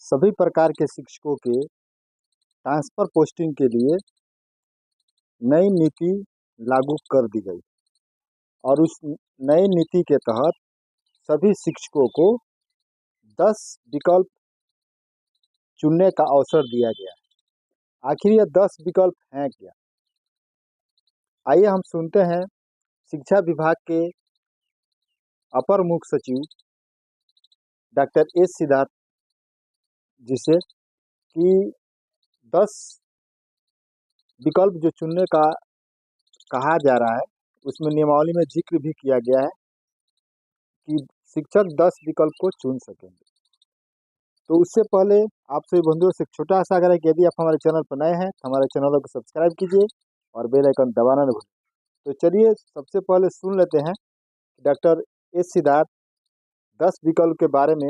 सभी प्रकार के शिक्षकों के ट्रांसफर पोस्टिंग के लिए नई नीति लागू कर दी गई और उस नई नीति के तहत सभी शिक्षकों को 10 विकल्प चुनने का अवसर दिया गया। आखिर ये 10 विकल्प हैं क्या? आइए हम सुनते हैं शिक्षा विभाग के अपर मुख्य सचिव डॉक्टर एस सिद्धार्थ जी से कि 10 विकल्प जो चुनने का कहा जा रहा है, उसमें नियमावली में जिक्र भी किया गया है कि शिक्षक 10 विकल्प को चुन सकेंगे। तो उससे पहले आप सभी बंधुओं से छोटा सा आग्रह है कि यदि आप हमारे चैनल पर नए हैं तो हमारे चैनल को सब्सक्राइब कीजिए और बेल आइकन दबाना न भूलें। तो चलिए सबसे पहले सुन लेते हैं डॉक्टर एस सिद्धार्थ 10 विकल्प के बारे में।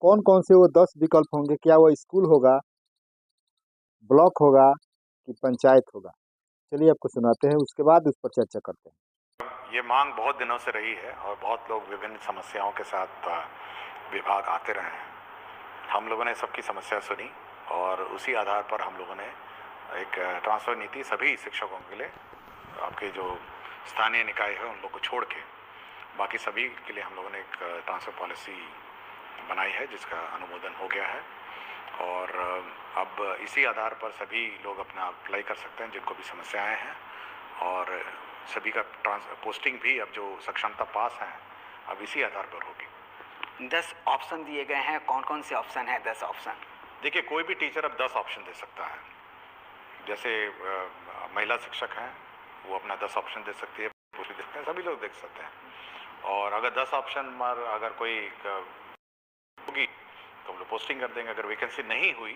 कौन कौन से वो 10 विकल्प होंगे? क्या वो स्कूल होगा, ब्लॉक होगा कि पंचायत होगा? चलिए आपको सुनाते हैं, उसके बाद उस पर चर्चा करते हैं। ये मांग बहुत दिनों से रही है और बहुत लोग विभिन्न समस्याओं के साथ विभाग आते रहे हैं। हम लोगों ने सबकी समस्या सुनी और उसी आधार पर हम लोगों ने एक ट्रांसफ़र नीति सभी शिक्षकों के लिए, आपके जो स्थानीय निकाय है उन लोग को छोड़ के बाकी सभी के लिए हम लोगों ने एक ट्रांसफ़र पॉलिसी बनाई है जिसका अनुमोदन हो गया है। और अब इसी आधार पर सभी लोग अपना अप्लाई कर सकते हैं जिनको भी समस्याएं हैं, और सभी का पोस्टिंग भी अब जो सक्षमता पास है अब इसी आधार पर होगी। 10 ऑप्शन दिए गए हैं, कौन कौन से ऑप्शन है? 10 ऑप्शन। देखिए, कोई भी टीचर अब 10 ऑप्शन दे सकता है। जैसे महिला शिक्षक हैं वो अपना 10 ऑप्शन दे सकती है, पुरुष भी दे सकते हैं, सभी लोग देख सकते हैं। और अगर 10 ऑप्शन पर अगर कोई होगी तो हम लोग पोस्टिंग कर देंगे। अगर वैकेंसी नहीं हुई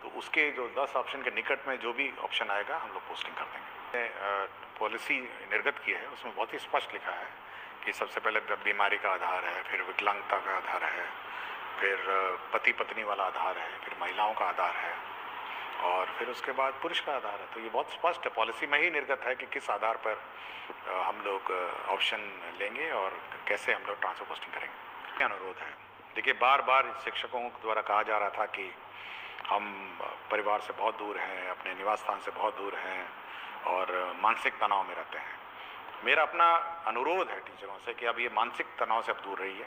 तो उसके जो 10 ऑप्शन के निकट में जो भी ऑप्शन आएगा हम लोग पोस्टिंग कर देंगे। पॉलिसी निर्गत की है, उसमें बहुत ही स्पष्ट लिखा है कि सबसे पहले बीमारी का आधार है, फिर विकलांगता का आधार है, फिर पति पत्नी वाला आधार है, फिर महिलाओं का आधार है और फिर उसके बाद पुरुष का आधार है। तो ये बहुत स्पष्ट है, पॉलिसी में ही निर्गत है कि किस आधार पर हम लोग ऑप्शन लेंगे और कैसे हम लोग ट्रांसफर पोस्टिंग करेंगे। अनुरोध है, देखिए बार बार शिक्षकों द्वारा कहा जा रहा था कि हम परिवार से बहुत दूर हैं, अपने निवास स्थान से बहुत दूर हैं और मानसिक तनाव में रहते हैं। मेरा अपना अनुरोध है टीचरों से कि अब ये मानसिक तनाव से अब दूर रहिए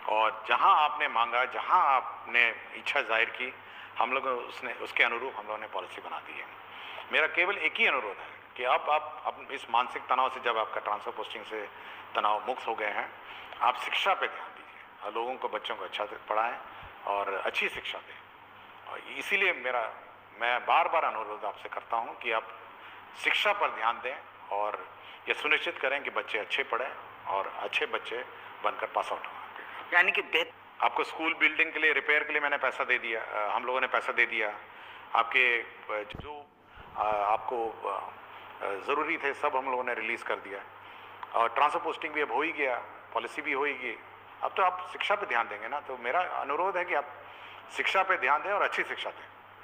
और जहां आपने मांगा, जहां आपने इच्छा जाहिर की, हम लोग उसके अनुरूप हम लोगों ने पॉलिसी बना दी है। मेरा केवल एक ही अनुरोध है कि अब इस मानसिक तनाव से, जब आपका ट्रांसफर पोस्टिंग से तनाव मुक्त हो गए हैं, आप शिक्षा पे ध्यान दीजिए और लोगों को, बच्चों को अच्छा पढ़ाएं और अच्छी शिक्षा दें। और इसीलिए मैं बार बार अनुरोध आपसे करता हूं कि आप शिक्षा पर ध्यान दें और ये सुनिश्चित करें कि बच्चे अच्छे पढ़ें और अच्छे बच्चे बनकर पास आउट हों। यानी कि आपको स्कूल बिल्डिंग के लिए, रिपेयर के लिए मैंने पैसा दे दिया, हम लोगों ने पैसा दे दिया। आपके जो आपको ज़रूरी थे सब हम लोगों ने रिलीज़ कर दिया और ट्रांसफर पोस्टिंग भी अब हो ही गया, पॉलिसी भी होगी। अब तो आप शिक्षा पे ध्यान देंगे ना। तो मेरा अनुरोध है कि आप शिक्षा पे ध्यान दें और अच्छी शिक्षा दें।